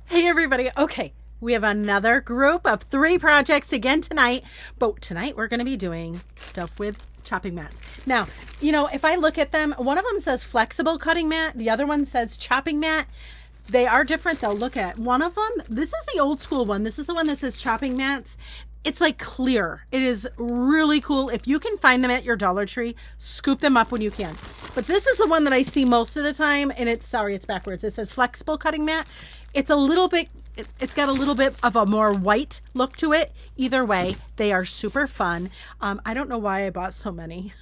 Hey everybody. Okay, we have another group of 3 projects again tonight, but tonight we're going to be doing stuff with chopping mats. Now, if I look at them, one of them says flexible cutting mat, the other one says chopping mat. They are different though. Look at one of them. This is the old school one. This is the one that says chopping mats. It's like clear. It is really cool. If you can find them at your Dollar Tree, scoop them up when you can. But this is the one that I see most of the time, and it's backwards. It says flexible cutting mat. It's got a little bit of a more white look to it. Either way, they are super fun. I don't know why I bought so many.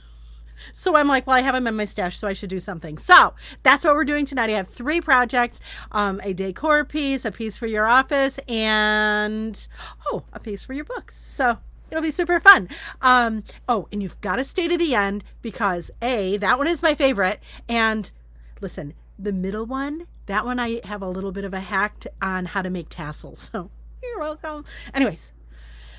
So I'm like, well, I have them in my stash, so I should do something. So that's what we're doing tonight. I have 3 projects, a decor piece, a piece for your office, and, a piece for your books. So it'll be super fun. And you've got to stay to the end because, that one is my favorite. And listen, the middle one, that one I have a little bit of a hack on how to make tassels. So you're welcome. Anyways,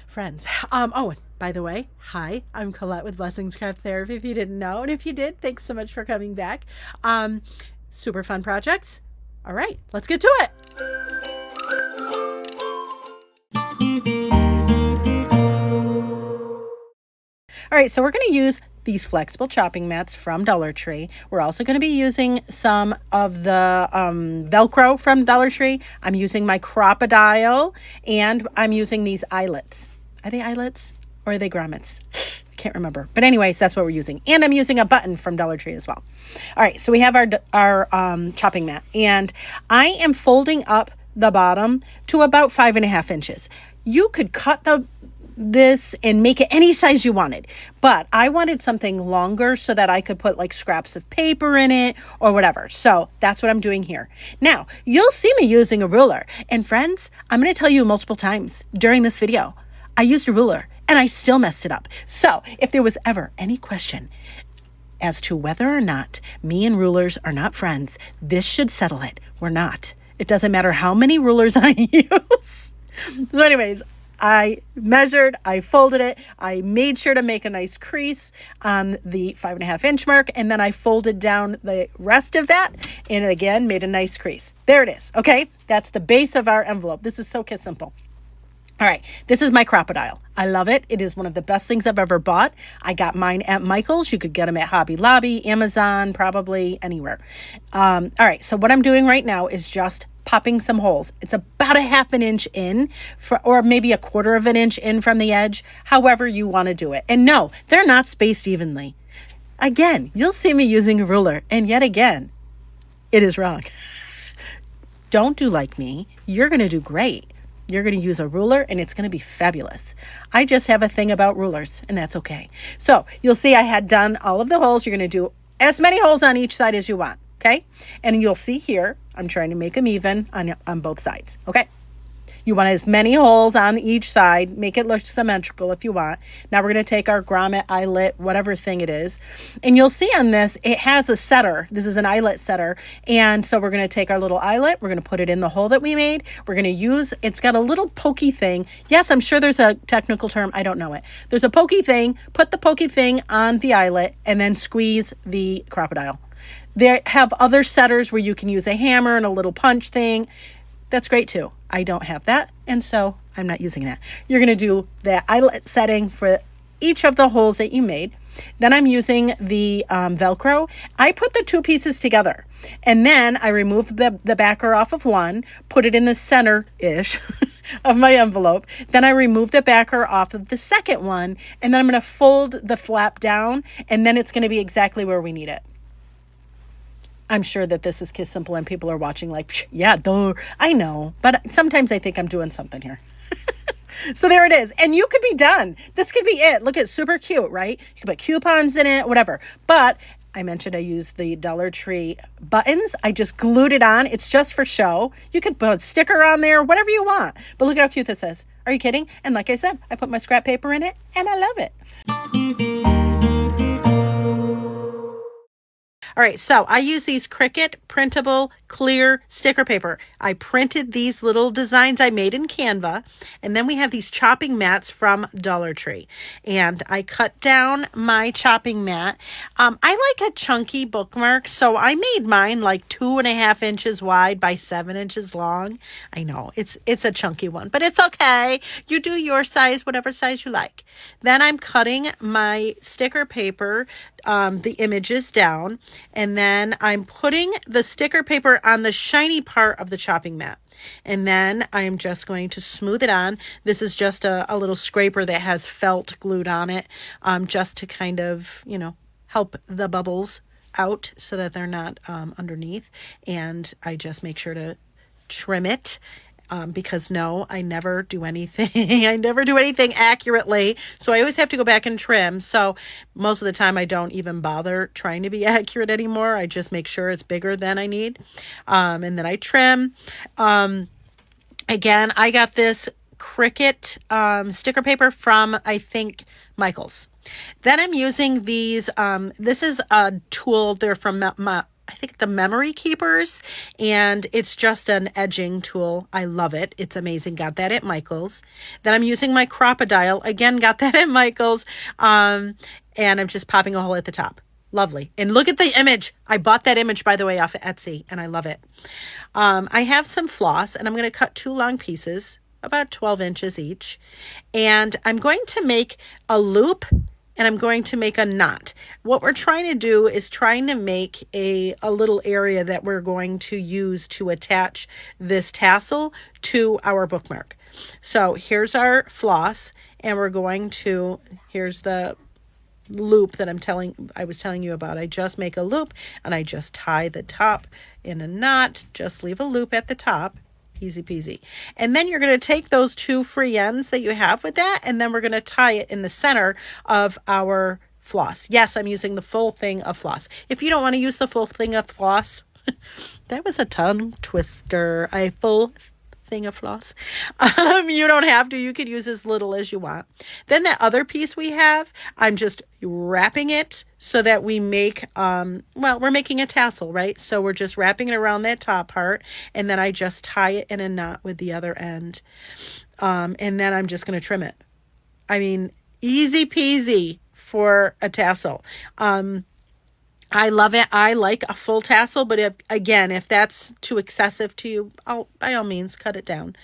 friends. And by the way, hi, I'm Colette with Blessings Craft Therapy, if you didn't know. And if you did, thanks so much for coming back. Super fun projects. All right, let's get to it. All right, so we're going to use these flexible chopping mats from Dollar Tree. We're also going to be using some of the Velcro from Dollar Tree. I'm using my Crop-A-Dile, and I'm using these eyelets. Are they eyelets or are they grommets? I can't remember. But anyways, that's what we're using. And I'm using a button from Dollar Tree as well. All right, so we have our chopping mat. And I am folding up the bottom to about 5.5 inches. You could cut this and make it any size you wanted, but I wanted something longer so that I could put like scraps of paper in it or whatever. So that's what I'm doing here. Now you'll see me using a ruler, and friends, I'm going to tell you multiple times during this video, I used a ruler and I still messed it up. So if there was ever any question as to whether or not me and rulers are not friends, this should settle it. We're not. It doesn't matter how many rulers I use. So anyways, I measured, I folded it, I made sure to make a nice crease on the 5.5 inch mark, and then I folded down the rest of that and again made a nice crease. There it is. Okay, that's the base of our envelope. This is so simple. All right, this is my Crop-A-Dile. I love it. It is one of the best things I've ever bought. I got mine at Michael's. You could get them at Hobby Lobby, Amazon, probably anywhere. All right, so what I'm doing right now is just popping some holes. It's about 1/2 inch in, or maybe 1/4 inch in from the edge, however you want to do it. And no, they're not spaced evenly. Again, you'll see me using a ruler, and yet again, it is wrong. Don't do like me. You're going to do great. You're going to use a ruler and it's going to be fabulous. I just have a thing about rulers, and that's okay. So you'll see I had done all of the holes. You're going to do as many holes on each side as you want. Okay. And you'll see here, I'm trying to make them even on both sides. Okay. You want as many holes on each side. Make it look symmetrical if you want. Now we're going to take our grommet, eyelet, whatever thing it is. And you'll see on this, it has a setter. This is an eyelet setter. And so we're going to take our little eyelet. We're going to put it in the hole that we made. We're going to use, it's got a little pokey thing. Yes, I'm sure there's a technical term. I don't know it. There's a pokey thing. Put the pokey thing on the eyelet and then squeeze the Crop-A-Dile. They have other setters where you can use a hammer and a little punch thing. That's great too. I don't have that, and so I'm not using that. You're going to do the eyelet setting for each of the holes that you made. Then I'm using the Velcro. I put the 2 pieces together, and then I removed the backer off of one, put it in the center-ish of my envelope. Then I removed the backer off of the second one, and then I'm going to fold the flap down, and then it's going to be exactly where we need it. I'm sure that this is Kiss Simple and people are watching like, yeah, duh. I know, but sometimes I think I'm doing something here. So there it is. And you could be done. This could be it. Look, it's super cute, right? You could put coupons in it, whatever. But I mentioned I used the Dollar Tree buttons. I just glued it on. It's just for show. You could put a sticker on there, whatever you want. But look at how cute this is. Are you kidding? And like I said, I put my scrap paper in it and I love it. All right, so I use these Cricut printable clear sticker paper. I printed these little designs I made in Canva, and then we have these chopping mats from Dollar Tree, and I cut down my chopping mat. I like a chunky bookmark, so I made mine like 2.5 inches wide by 7 inches long. I know it's a chunky one, but it's okay. You do your size, whatever size you like. Then I'm cutting my sticker paper, the images down, and then I'm putting the sticker paper on the shiny part of the chopping mat. And then I'm just going to smooth it on. This is just a little scraper that has felt glued on it, just to kind of, help the bubbles out so that they're not underneath. And I just make sure to trim it. Because no, I never do anything. I never do anything accurately. So I always have to go back and trim. So most of the time I don't even bother trying to be accurate anymore. I just make sure it's bigger than I need. And then I trim. Again, I got this Cricut sticker paper from, I think, Michaels. Then I'm using these. This is a tool. They're from I think the Memory Keepers, and it's just an edging tool. I love it. It's amazing. Got that at Michael's. Then I'm using my Crop-A-Dial. Again, got that at Michael's. And I'm just popping a hole at the top. Lovely. And look at the image. I bought that image, by the way, off of Etsy, and I love it. I have some floss, and I'm going to cut 2 long pieces, about 12 inches each. And I'm going to make a loop, and I'm going to make a knot. What we're trying to do is trying to make a little area that we're going to use to attach this tassel to our bookmark. So here's our floss, and we're going to, here's the loop that I was telling you about. I just make a loop, and I just tie the top in a knot, just leave a loop at the top. Easy peasy. And then you're going to take those 2 free ends that you have with that, and then we're going to tie it in the center of our floss. Yes, I'm using the full thing of floss. If you don't want to use the full thing of floss, that was a tongue twister. A full thing of floss. You don't have to. You could use as little as you want. Then that other piece we have, I'm just wrapping it so that we make, we're making a tassel, right? So we're just wrapping it around that top part, and then I just tie it in a knot with the other end. And then I'm just going to trim it. I mean, easy peasy for a tassel. I love it. I like a full tassel, but if that's too excessive to you, by all means, cut it down.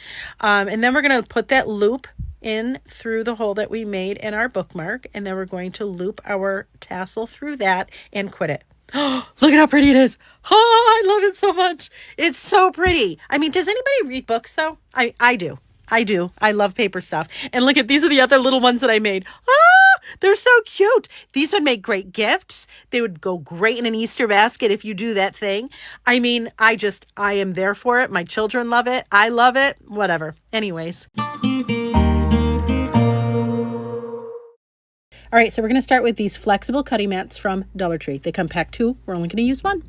And then we're going to put that loop in through the hole that we made in our bookmark, and then we're going to loop our tassel through that and quit it. Oh, look at how pretty it is. Oh, I love it so much. It's so pretty. I mean, does anybody read books though? I do. I do. I love paper stuff. And look at, these are the other little ones that I made. Ah, they're so cute. These would make great gifts. They would go great in an Easter basket if you do that thing. I mean, I am there for it. My children love it. I love it. Whatever. Anyways. All right, so we're going to start with these flexible cutting mats from Dollar Tree. They come packed 2. We're only going to use 1.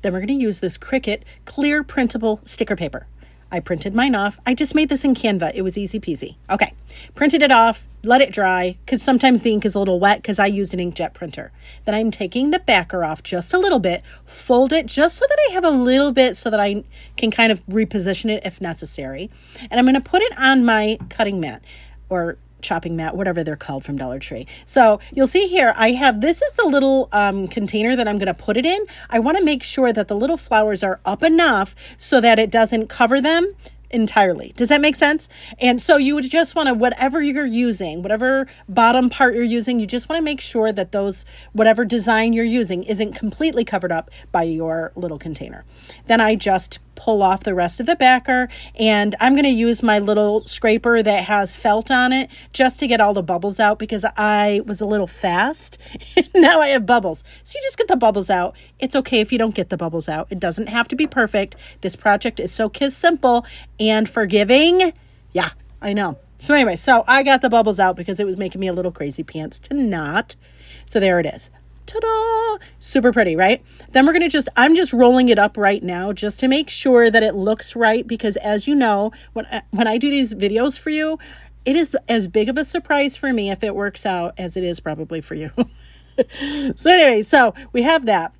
Then we're going to use this Cricut clear printable sticker paper. I printed mine off. I just made this in Canva. It was easy peasy. Okay, printed it off, let it dry, because sometimes the ink is a little wet because I used an inkjet printer. Then I'm taking the backer off just a little bit, fold it just so that I have a little bit so that I can kind of reposition it if necessary. And I'm going to put it on my cutting mat or chopping mat, whatever they're called from Dollar Tree. So you'll see here, this is the little container that I'm going to put it in. I want to make sure that the little flowers are up enough so that it doesn't cover them entirely. Does that make sense? And so you would just want to, whatever you're using, whatever bottom part you're using, you just want to make sure that whatever design you're using isn't completely covered up by your little container. Then I just pull off the rest of the backer, and I'm going to use my little scraper that has felt on it just to get all the bubbles out because I was a little fast. Now I have bubbles. So you just get the bubbles out. It's okay if you don't get the bubbles out. It doesn't have to be perfect. This project is so simple and forgiving. Yeah, I know. So anyway, so I got the bubbles out because it was making me a little crazy pants to knot. So there it is. Ta-da! Super pretty, right? Then we're going to I'm just rolling it up right now just to make sure that it looks right because as you know, when I do these videos for you, it is as big of a surprise for me if it works out as it is probably for you. So anyway, so we have that.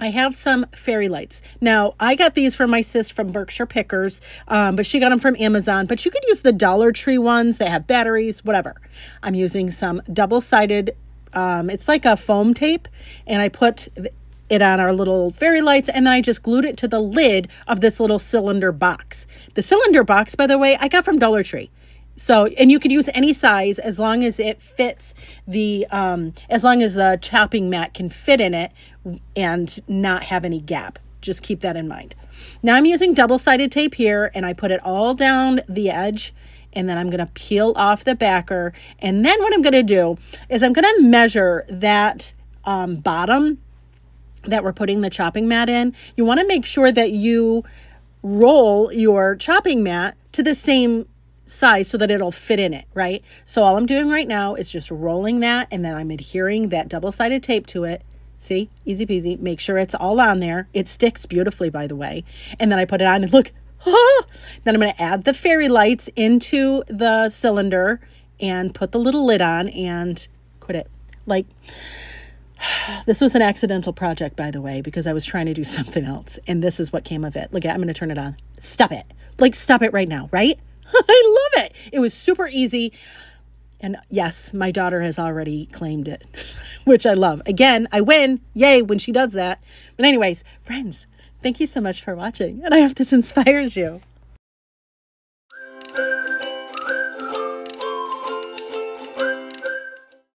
I have some fairy lights. Now, I got these from my sis from Berkshire Pickers, but she got them from Amazon. But you could use the Dollar Tree ones that have batteries, whatever. I'm using some double-sided, it's like a foam tape, and I put it on our little fairy lights, and then I just glued it to the lid of this little cylinder box. The cylinder box, by the way, I got from Dollar Tree. So, and you could use any size as long as it fits as long as the chopping mat can fit in it and not have any gap. Just keep that in mind. Now I'm using double-sided tape here, and I put it all down the edge, and then I'm going to peel off the backer. And then what I'm going to do is I'm going to measure that bottom that we're putting the chopping mat in. You want to make sure that you roll your chopping mat to the same size so that it'll fit in it, right? So all I'm doing right now is just rolling that, and then I'm adhering that double-sided tape to it. See, easy peasy. Make sure it's all on there. It sticks beautifully, by the way. And then I put it on and look, then I'm going to add the fairy lights into the cylinder and put the little lid on and quit it. Like, this was an accidental project, by the way, because I was trying to do something else, and this is what came of it. Look, I'm going to turn it on. Stop it. Like, stop it right now, right? I love it. It was super easy. And yes, my daughter has already claimed it, which I love. Again, I win. Yay, when she does that. But anyways, friends, thank you so much for watching. And I hope this inspires you.